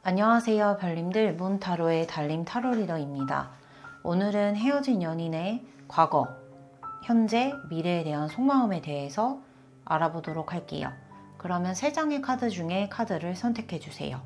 안녕하세요, 별님들. 문타로의 달림 타로 리더입니다. 오늘은 헤어진 연인의 과거, 현재, 미래에 대한 속마음에 대해서 알아보도록 할게요. 그러면 3장의 카드 중에 카드를 선택해 주세요.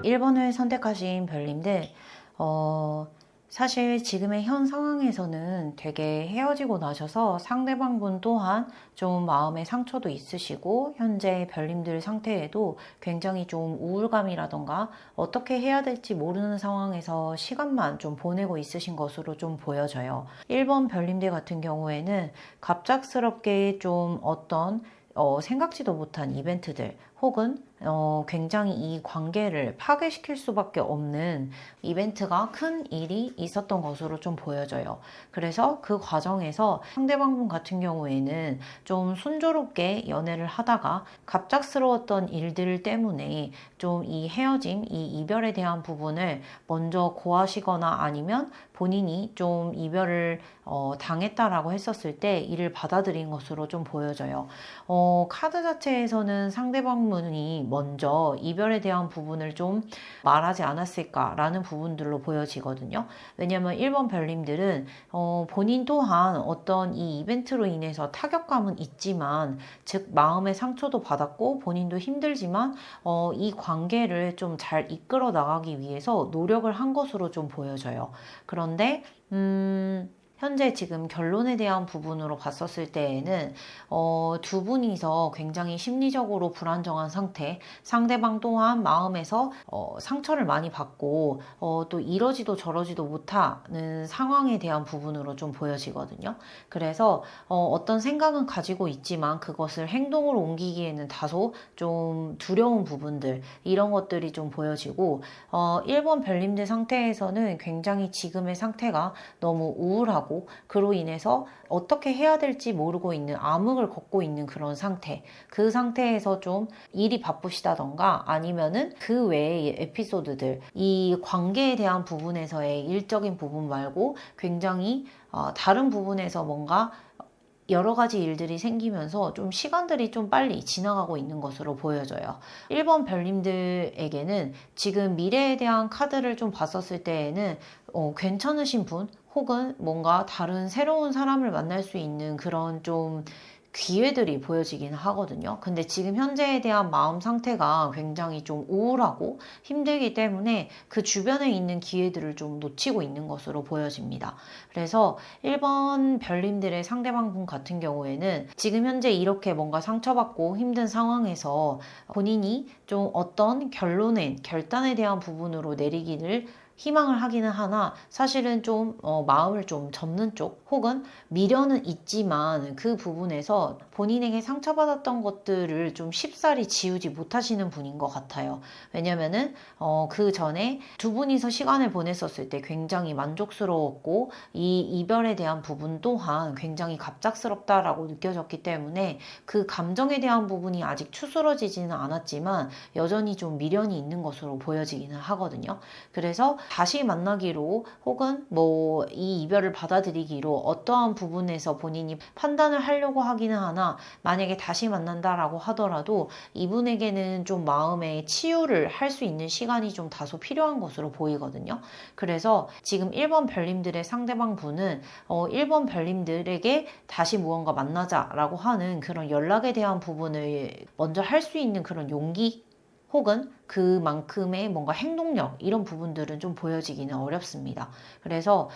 1번을 선택하신 별님들, 사실 지금의 현 상황에서는 되게 헤어지고 나셔서 상대방분 또한 좀 마음의 상처도 있으시고, 현재 별님들 상태에도 굉장히 좀 우울감이라던가 어떻게 해야 될지 모르는 상황에서 시간만 좀 보내고 있으신 것으로 좀 보여져요. 1번 별님들 같은 경우에는 갑작스럽게 좀 어떤 생각지도 못한 이벤트들 혹은 굉장히 이 관계를 파괴시킬 수밖에 없는 이벤트가 큰 일이 있었던 것으로 좀 보여져요. 그래서 그 과정에서 상대방분 같은 경우에는 좀 순조롭게 연애를 하다가 갑작스러웠던 일들 때문에 좀 이 헤어짐, 이 이별에 대한 부분을 먼저 고하시거나 아니면 본인이 좀 이별을 당했다라고 했었을 때 이를 받아들인 것으로 좀 보여져요. 카드 자체에서는 상대방분이 먼저 이별에 대한 부분을 좀 말하지 않았을까라는 부분들로 보여지거든요. 왜냐하면 1번 별님들은 본인 또한 어떤 이 이벤트로 인해서 타격감은 있지만, 즉 마음의 상처도 받았고 본인도 힘들지만 이 관계를 좀 잘 이끌어 나가기 위해서 노력을 한 것으로 좀 보여져요. 그런데 현재 지금 결론에 대한 부분으로 봤었을 때에는 두 분이서 굉장히 심리적으로 불안정한 상태, 상대방 또한 마음에서 상처를 많이 받고 또 이러지도 저러지도 못하는 상황에 대한 부분으로 좀 보여지거든요. 그래서 어떤 생각은 가지고 있지만 그것을 행동으로 옮기기에는 다소 좀 두려운 부분들, 이런 것들이 좀 보여지고 1번 별님들 상태에서는 굉장히 지금의 상태가 너무 우울하고, 그로 인해서 어떻게 해야 될지 모르고 있는, 암흑을 걷고 있는 그런 상태, 그 상태에서 좀 일이 바쁘시다던가 아니면은 그 외의 에피소드들, 이 관계에 대한 부분에서의 일적인 부분 말고 굉장히 다른 부분에서 뭔가 여러 가지 일들이 생기면서 좀 시간들이 좀 빨리 지나가고 있는 것으로 보여져요. 1번 별님들에게는 지금 미래에 대한 카드를 좀 봤었을 때에는 괜찮으신 분 혹은 뭔가 다른 새로운 사람을 만날 수 있는 그런 좀 기회들이 보여지긴 하거든요. 근데 지금 현재에 대한 마음 상태가 굉장히 좀 우울하고 힘들기 때문에 그 주변에 있는 기회들을 좀 놓치고 있는 것으로 보여집니다. 그래서 1번 별님들의 상대방분 같은 경우에는 지금 현재 이렇게 뭔가 상처받고 힘든 상황에서 본인이 좀 어떤 결단에 대한 부분으로 내리기를 희망을 하기는 하나, 사실은 좀 마음을 좀 접는 쪽 혹은 미련은 있지만 그 부분에서 본인에게 상처받았던 것들을 좀 쉽사리 지우지 못하시는 분인 것 같아요. 왜냐면은 그 전에 두 분이서 시간을 보냈었을 때 굉장히 만족스러웠고, 이 이별에 대한 부분 또한 굉장히 갑작스럽다라고 느껴졌기 때문에 그 감정에 대한 부분이 아직 추스러지지는 않았지만 여전히 좀 미련이 있는 것으로 보여지기는 하거든요. 그래서 다시 만나기로 혹은 뭐 이 이별을 받아들이기로 어떠한 부분에서 본인이 판단을 하려고 하기는 하나, 만약에 다시 만난다라고 하더라도 이분에게는 좀 마음의 치유를 할 수 있는 시간이 좀 다소 필요한 것으로 보이거든요. 그래서 지금 1번 별님들의 상대방 분은 1번 별님들에게 다시 무언가 만나자라고 하는 그런 연락에 대한 부분을 먼저 할 수 있는 그런 용기 혹은 그만큼의 뭔가 행동력, 이런 부분들은 좀 보여지기는 어렵습니다. 그래서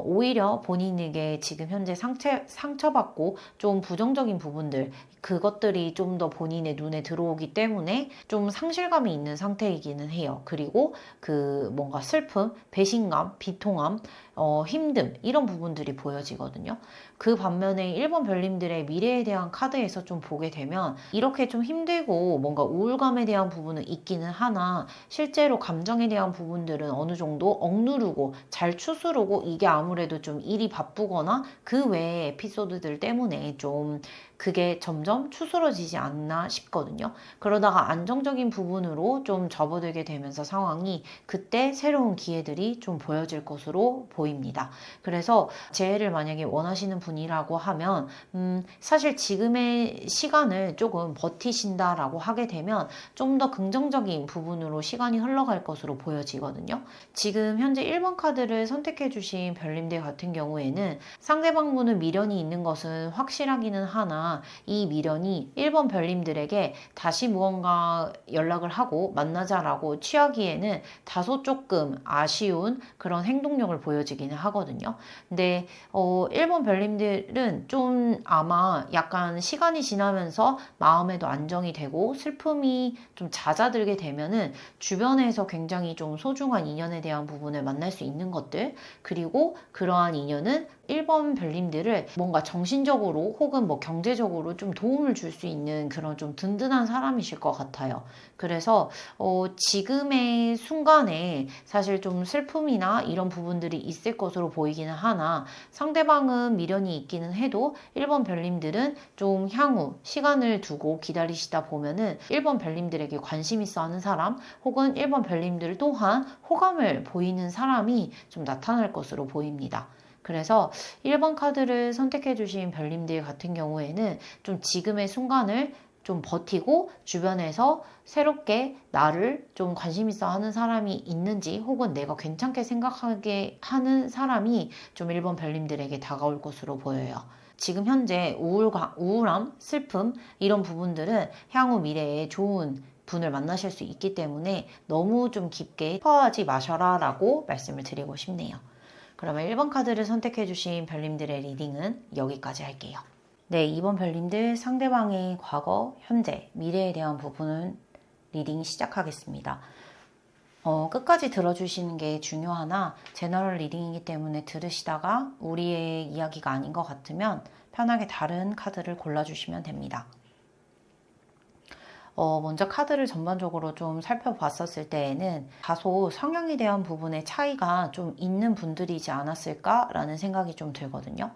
오히려 본인에게 지금 현재 상처받고 좀 부정적인 부분들, 그것들이 좀 더 본인의 눈에 들어오기 때문에 좀 상실감이 있는 상태이기는 해요. 그리고 그 뭔가 슬픔, 배신감, 비통함, 힘듦, 이런 부분들이 보여지거든요. 그 반면에 1번 별님들의 미래에 대한 카드에서 좀 보게 되면 이렇게 좀 힘들고 뭔가 우울감에 대한 부분은 있기는 하나 실제로 감정에 대한 부분들은 어느 정도 억누르고 잘 추스르고 이게 아무래도 좀 일이 바쁘거나 그 외의 에피소드들 때문에 좀 그게 점점 추스러지지 않나 싶거든요. 그러다가 안정적인 부분으로 좀 접어들게 되면서 상황이 그때 새로운 기회들이 좀 보여질 것으로 보입니다. 그래서 재해를 만약에 원하시는 분이라고 하면 사실 지금의 시간을 조금 버티신다라고 하게 되면 좀 더 긍정적인 부분으로 시간이 흘러갈 것으로 보여지거든요. 지금 현재 1번 카드를 선택해 주신 별님들 같은 경우에는 상대방 분은 미련이 있는 것은 확실하기는 하나 이 미련이 1번 별님들에게 다시 무언가 연락을 하고 만나자라고 취하기에는 다소 조금 아쉬운 그런 행동력을 보여지기는 하거든요. 근데 1번 별님들은 좀 아마 약간 시간이 지나면서 마음에도 안정이 되고 슬픔이 좀 잦아들게 되면은 주변에서 굉장히 좀 소중한 인연에 대한 부분을 만날 수 있는 것들, 그리고 그러한 인연은 1번 별님들을 뭔가 정신적으로 혹은 뭐 경제적으로 좀 도움을 줄 수 있는 그런 좀 든든한 사람이실 것 같아요. 그래서 지금의 순간에 사실 좀 슬픔이나 이런 부분들이 있을 것으로 보이기는 하나 상대방은 미련이 있기는 해도 1번 별님들은 좀 향후 시간을 두고 기다리시다 보면은 1번 별님들에게 관심 있어 하는 사람 혹은 1번 별님들 또한 호감을 보이는 사람이 좀 나타날 것으로 보입니다. 그래서 1번 카드를 선택해 주신 별님들 같은 경우에는 좀 지금의 순간을 좀 버티고 주변에서 새롭게 나를 좀 관심 있어 하는 사람이 있는지 혹은 내가 괜찮게 생각하게 하는 사람이 좀 1번 별님들에게 다가올 것으로 보여요. 지금 현재 우울함, 슬픔 이런 부분들은 향후 미래에 좋은 분을 만나실 수 있기 때문에 너무 좀 깊게 퍼하지 마셔라 라고 말씀을 드리고 싶네요. 그러면 1번 카드를 선택해 주신 별님들의 리딩은 여기까지 할게요. 네, 2번 별님들 상대방의 과거, 현재, 미래에 대한 부분은 리딩 시작하겠습니다. 끝까지 들어주시는 게 중요하나 제너럴 리딩이기 때문에 들으시다가 우리의 이야기가 아닌 것 같으면 편하게 다른 카드를 골라주시면 됩니다. 먼저 카드를 전반적으로 좀 살펴봤었을 때에는 다소 성향에 대한 부분에 차이가 좀 있는 분들이지 않았을까라는 생각이 좀 들거든요.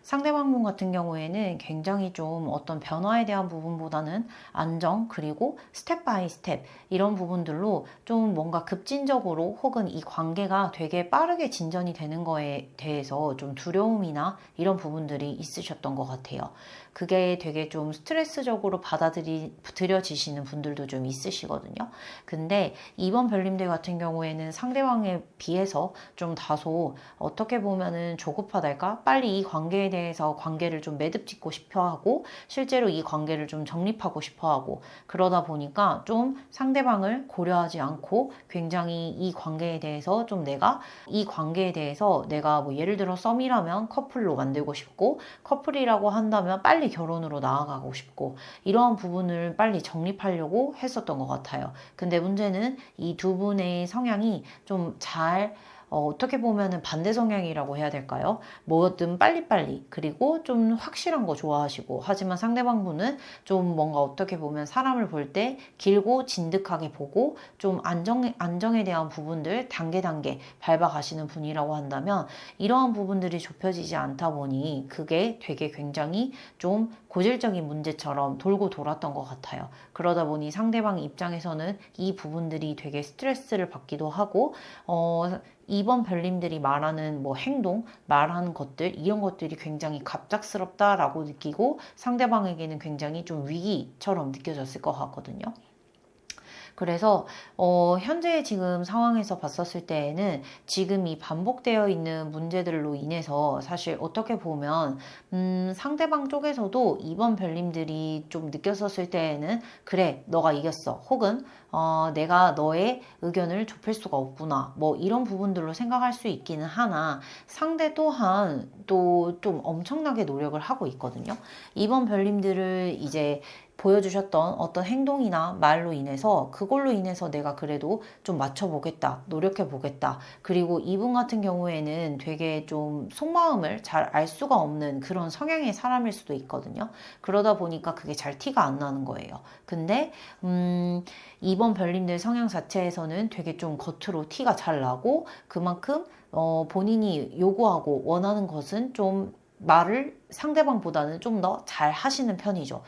상대방 분 같은 경우에는 굉장히 좀 어떤 변화에 대한 부분보다는 안정 그리고 스텝 바이 스텝 이런 부분들로 좀 뭔가 급진적으로 혹은 이 관계가 되게 빠르게 진전이 되는 거에 대해서 좀 두려움이나 이런 부분들이 있으셨던 것 같아요. 그게 되게 좀 스트레스적으로 받아들여지시는 분들도 좀 있으시거든요. 근데 이번 별님들 같은 경우에는 상대방에 비해서 좀 다소 어떻게 보면은 조급하달까? 빨리 이 관계에 대해서 관계를 좀 매듭 짓고 싶어 하고 실제로 이 관계를 좀 정립하고 싶어 하고 그러다 보니까 좀 상대방을 고려하지 않고 굉장히 이 관계에 대해서 좀 내가 이 관계에 대해서 내가 뭐 예를 들어 썸이라면 커플로 만들고 싶고 커플이라고 한다면 빨리 결혼으로 나아가고 싶고 이러한 부분을 빨리 정립하려고 했었던 것 같아요. 근데 문제는 이 두 분의 성향이 좀 잘 어떻게 보면은 반대 성향이라고 해야 될까요? 뭐든 빨리빨리 그리고 좀 확실한 거 좋아하시고 하지만 상대방 분은 좀 뭔가 어떻게 보면 사람을 볼 때 길고 진득하게 보고 좀 안정에 대한 부분들 단계 밟아가시는 분이라고 한다면 이러한 부분들이 좁혀지지 않다 보니 그게 되게 굉장히 좀 고질적인 문제처럼 돌고 돌았던 것 같아요. 그러다 보니 상대방 입장에서는 이 부분들이 되게 스트레스를 받기도 하고 2번 별님들이 말하는 뭐 행동, 말하는 것들 이런 것들이 굉장히 갑작스럽다라고 느끼고 상대방에게는 굉장히 좀 위기처럼 느껴졌을 것 같거든요. 그래서 현재 지금 상황에서 봤었을 때에는 지금 이 반복되어 있는 문제들로 인해서 사실 어떻게 보면 상대방 쪽에서도 이번 별님들이 좀 느꼈었을 때에는 그래 너가 이겼어 혹은 내가 너의 의견을 좁힐 수가 없구나 뭐 이런 부분들로 생각할 수 있기는 하나 상대 또한 또 좀 엄청나게 노력을 하고 있거든요. 이번 별님들을 이제 보여주셨던 어떤 행동이나 말로 인해서 그걸로 인해서 내가 그래도 좀 맞춰보겠다, 노력해보겠다. 그리고 이분 같은 경우에는 되게 좀 속마음을 잘 알 수가 없는 그런 성향의 사람일 수도 있거든요. 그러다 보니까 그게 잘 티가 안 나는 거예요. 근데 2번 별님들 성향 자체에서는 되게 좀 겉으로 티가 잘 나고 그만큼 본인이 요구하고 원하는 것은 좀 말을 상대방보다는 좀 더 잘 하시는 편이죠.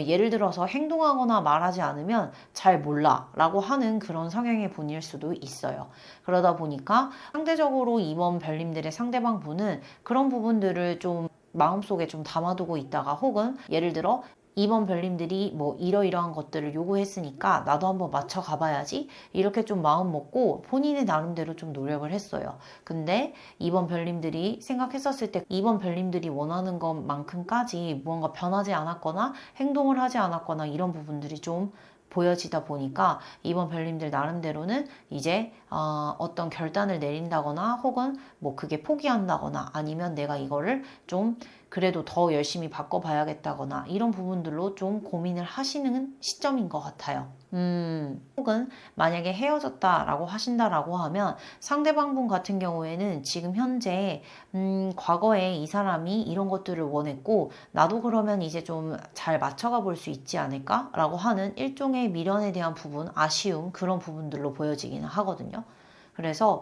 예를 들어서 행동하거나 말하지 않으면 잘 몰라 라고 하는 그런 성향의 분일 수도 있어요. 그러다 보니까 상대적으로 이번 별님들의 상대방 분은 그런 부분들을 좀 마음속에 좀 담아두고 있다가 혹은 예를 들어 이번 별님들이 뭐 이러이러한 것들을 요구했으니까 나도 한번 맞춰가 봐야지 이렇게 좀 마음 먹고 본인의 나름대로 좀 노력을 했어요. 근데 이번 별님들이 생각했었을 때 이번 별님들이 원하는 것만큼까지 무언가 변하지 않았거나 행동을 하지 않았거나 이런 부분들이 좀 보여지다 보니까 이번 별님들 나름대로는 이제 어떤 결단을 내린다거나 혹은 뭐 그게 포기한다거나 아니면 내가 이거를 좀 그래도 더 열심히 바꿔봐야겠다거나 이런 부분들로 좀 고민을 하시는 시점인 것 같아요. 혹은 만약에 헤어졌다라고 하신다라고 하면 상대방 분 같은 경우에는 지금 현재 과거에 이 사람이 이런 것들을 원했고 나도 그러면 이제 좀 잘 맞춰가 볼 수 있지 않을까라고 하는 일종의 미련에 대한 부분, 아쉬움 그런 부분들로 보여지기는 하거든요. 그래서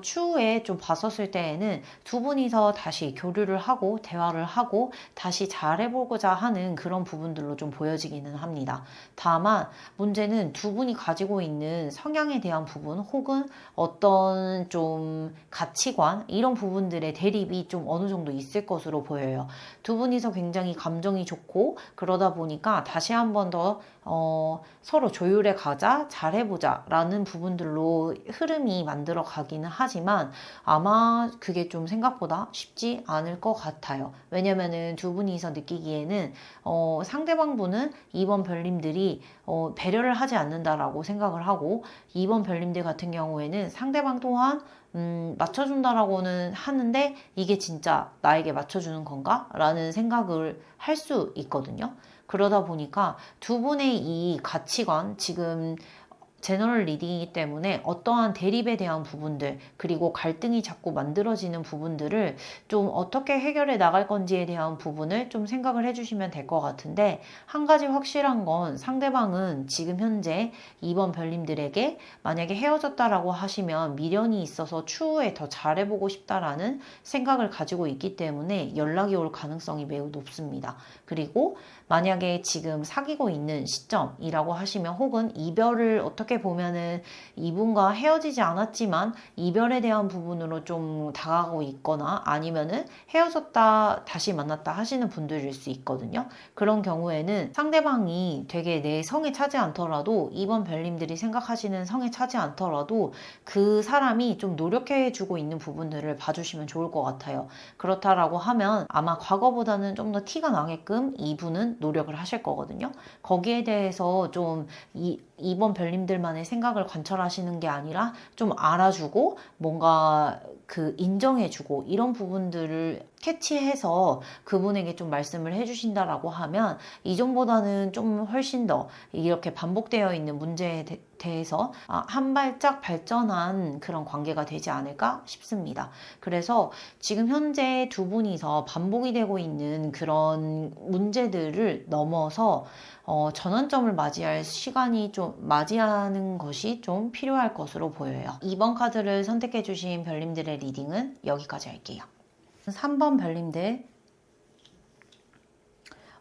추후에 좀 봤었을 때에는 두 분이서 다시 교류를 하고 대화를 하고 다시 잘해보고자 하는 그런 부분들로 좀 보여지기는 합니다. 다만 문제는 두 분이 가지고 있는 성향에 대한 부분 혹은 어떤 좀 가치관 이런 부분들의 대립이 좀 어느 정도 있을 것으로 보여요. 두 분이서 굉장히 감정이 좋고 그러다 보니까 다시 한 번 더 서로 조율해 가자, 잘해보자 라는 부분들로 흐름이 만들어 가기는 하지만 아마 그게 좀 생각보다 쉽지 않을 것 같아요. 왜냐면은 두 분이서 느끼기에는 상대방 분은 이번 별님들이 배려를 하지 않는다라고 생각을 하고 이번 별님들 같은 경우에는 상대방 또한 맞춰준다라고는 하는데 이게 진짜 나에게 맞춰주는 건가? 라는 생각을 할 수 있거든요. 그러다 보니까 두 분의 이 가치관, 지금 제너럴 리딩이기 때문에 어떠한 대립에 대한 부분들 그리고 갈등이 자꾸 만들어지는 부분들을 좀 어떻게 해결해 나갈 건지에 대한 부분을 좀 생각을 해주시면 될 것 같은데 한 가지 확실한 건 상대방은 지금 현재 이번 별님들에게 만약에 헤어졌다라고 하시면 미련이 있어서 추후에 더 잘해보고 싶다라는 생각을 가지고 있기 때문에 연락이 올 가능성이 매우 높습니다. 그리고 만약에 지금 사귀고 있는 시점이라고 하시면 혹은 이별을 어떻게 보면은 이분과 헤어지지 않았지만 이별에 대한 부분으로 좀 다가가고 있거나 아니면은 헤어졌다 다시 만났다 하시는 분들일 수 있거든요. 그런 경우에는 상대방이 되게 내 성에 차지 않더라도 이번 별님들이 생각하시는 성에 차지 않더라도 그 사람이 좀 노력해주고 있는 부분들을 봐주시면 좋을 것 같아요. 그렇다라고 하면 아마 과거보다는 좀 더 티가 나게끔 이분은 노력을 하실 거거든요. 거기에 대해서 좀 이번 별님들만의 생각을 관철하시는 게 아니라 좀 알아주고 뭔가 그 인정해주고 이런 부분들을 캐치해서 그분에게 좀 말씀을 해주신다라고 하면 이전보다는 좀 훨씬 더 이렇게 반복되어 있는 문제에 대해서 한 발짝 발전한 그런 관계가 되지 않을까 싶습니다. 그래서 지금 현재 두 분이서 반복이 되고 있는 그런 문제들을 넘어서 전환점을 맞이할 시간이 좀 맞이하는 것이 좀 필요할 것으로 보여요. 2번 카드를 선택해 주신 별님들의 리딩은 여기까지 할게요. 3번 별님들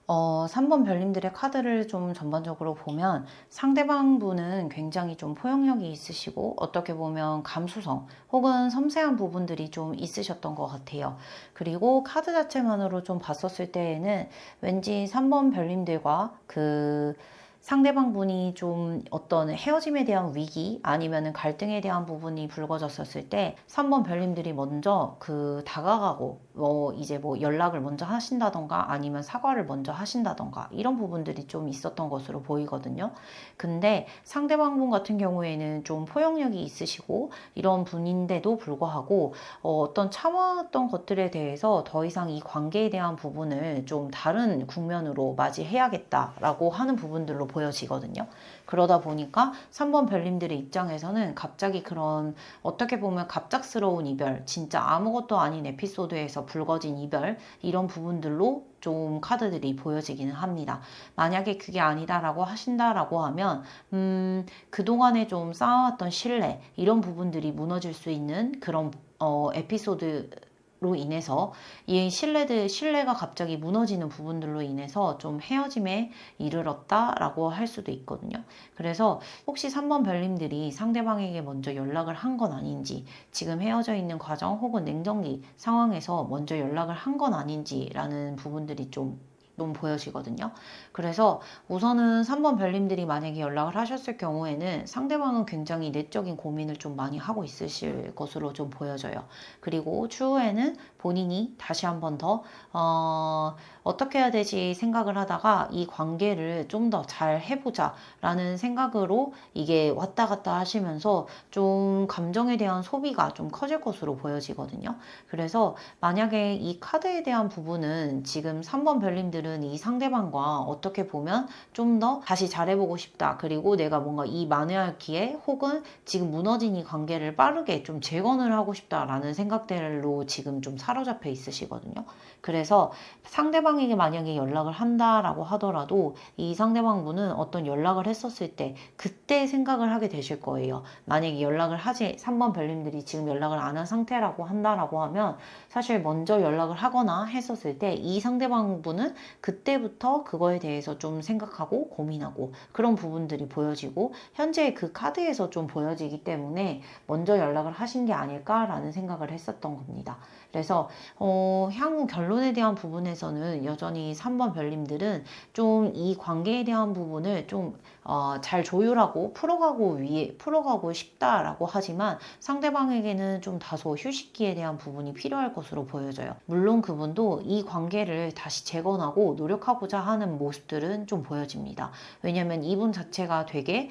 3번 별님들의 카드를 좀 전반적으로 보면 상대방 분은 굉장히 좀 포용력이 있으시고 어떻게 보면 감수성 혹은 섬세한 부분들이 좀 있으셨던 것 같아요. 그리고 카드 자체만으로 좀 봤었을 때에는 왠지 3번 별님들과 그 상대방 분이 좀 어떤 헤어짐에 대한 위기 아니면은 갈등에 대한 부분이 불거졌었을 때 3번 별님들이 먼저 다가가고 이제 연락을 먼저 하신다던가 아니면 사과를 먼저 하신다던가 이런 부분들이 좀 있었던 것으로 보이거든요. 근데 상대방 분 같은 경우에는 좀 포용력이 있으시고 이런 분인데도 불구하고 어떤 참아왔던 것들에 대해서 더 이상 이 관계에 대한 부분을 좀 다른 국면으로 맞이해야겠다라고 하는 부분들로 보여지거든요. 그러다 보니까 3번 별님들의 입장에서는 갑자기 그런 어떻게 보면 갑작스러운 이별, 진짜 아무것도 아닌 에피소드에서 불거진 이별 이런 부분들로 좀 카드들이 보여지기는 합니다. 만약에 그게 아니다라고 하신다라고 하면 그동안에 좀 쌓아왔던 신뢰 이런 부분들이 무너질 수 있는 그런 에피소드 로 인해서 이 신뢰가 갑자기 무너지는 부분들로 인해서 좀 헤어짐에 이르렀다라고 할 수도 있거든요. 그래서 혹시 3번 별님들이 상대방에게 먼저 연락을 한 건 아닌지, 지금 헤어져 있는 과정 혹은 냉정기 상황에서 먼저 연락을 한 건 아닌지라는 부분들이 좀 보여지거든요. 그래서 우선은 3번 별님들이 만약에 연락을 하셨을 경우에는 상대방은 굉장히 내적인 고민을 좀 많이 하고 있으실 것으로 좀 보여져요. 그리고 추후에는 본인이 다시 한 번 더 어떻게 해야 되지 생각을 하다가 이 관계를 좀 더 잘 해보자 라는 생각으로 이게 왔다 갔다 하시면서 좀 감정에 대한 소비가 좀 커질 것으로 보여지거든요. 그래서 만약에 이 카드에 대한 부분은 지금 3번 별님들은 이 상대방과 어떻게 보면 좀 더 다시 잘해보고 싶다. 그리고 내가 뭔가 이 마니아키에 혹은 지금 무너진 이 관계를 빠르게 좀 재건을 하고 싶다라는 생각들로 지금 좀 사로잡혀 있으시거든요. 그래서 상대방에게 만약에 연락을 한다라고 하더라도 이 상대방분은 어떤 연락을 했었을 때 그때 생각을 하게 되실 거예요. 만약에 3번 별님들이 지금 연락을 안 한 상태라고 한다라고 하면 사실 먼저 연락을 하거나 했었을 때 이 상대방분은 그때부터 그거에 대해서 좀 생각하고 고민하고 그런 부분들이 보여지고 현재 그 카드에서 좀 보여지기 때문에 먼저 연락을 하신 게 아닐까라는 생각을 했었던 겁니다. 그래서 향후 결론에 대한 부분에서는 여전히 3번 별님들은 좀 이 관계에 대한 부분을 좀 잘 조율하고 풀어가고 싶다라고 하지만 상대방에게는 좀 다소 휴식기에 대한 부분이 필요할 것으로 보여져요. 물론 그분도 이 관계를 다시 재건하고 노력하고자 하는 모습들은 좀 보여집니다. 왜냐면 이분 자체가 되게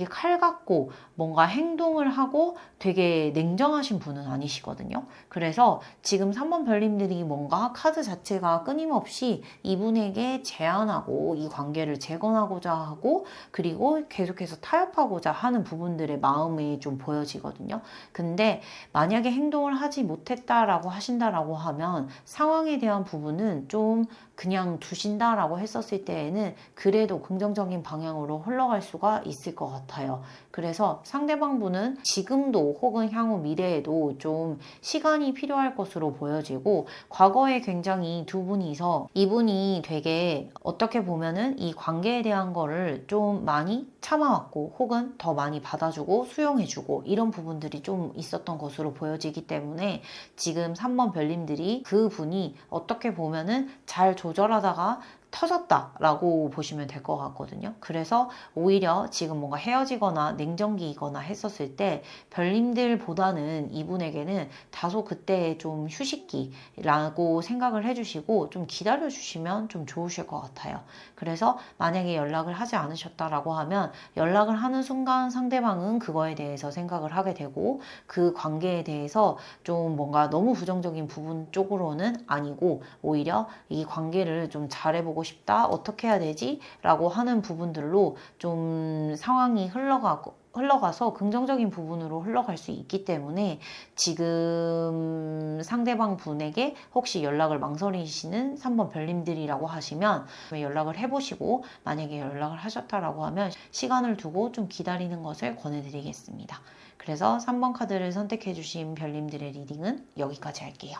칼 같고 뭔가 행동을 하고 되게 냉정하신 분은 아니시거든요. 그래서 지금 3번 별님들이 뭔가 카드 자체가 끊임없이 이분에게 제안하고 이 관계를 재건하고자 하고 그리고 계속해서 타협하고자 하는 부분들의 마음이 좀 보여지거든요. 근데 만약에 행동을 하지 못했다라고 하신다라고 하면 상황에 대한 부분은 좀 그냥 두신다라고 했었을 때에는 그래도 긍정적인 방향으로 흘러갈 수가 있을 것 같아요. 그래서 상대방 분은 지금도 혹은 향후 미래에도 좀 시간이 필요할 것으로 보여지고 과거에 굉장히 두 분이서 이분이 되게 어떻게 보면은 이 관계에 대한 거를 좀 많이 참아왔고 혹은 더 많이 받아주고 수용해주고 이런 부분들이 좀 있었던 것으로 보여지기 때문에 지금 3번 별님들이 그 분이 어떻게 보면은 잘 조절하다가 터졌다라고 보시면 될 것 같거든요. 그래서 오히려 지금 뭔가 헤어지거나 냉정기이거나 했었을 때 별님들보다는 이분에게는 다소 그때 좀 휴식기라고 생각을 해주시고 좀 기다려주시면 좀 좋으실 것 같아요. 그래서 만약에 연락을 하지 않으셨다라고 하면 연락을 하는 순간 상대방은 그거에 대해서 생각을 하게 되고 그 관계에 대해서 좀 뭔가 너무 부정적인 부분 쪽으로는 아니고 오히려 이 관계를 좀 잘해보고 싶다. 어떻게 해야 되지? 라고 하는 부분들로 좀 상황이 흘러가서 긍정적인 부분으로 흘러갈 수 있기 때문에 지금 상대방 분에게 혹시 연락을 망설이시는 3번 별님들이라고 하시면 연락을 해보시고 만약에 연락을 하셨다라고 하면 시간을 두고 좀 기다리는 것을 권해드리겠습니다. 그래서 3번 카드를 선택해주신 별님들의 리딩은 여기까지 할게요.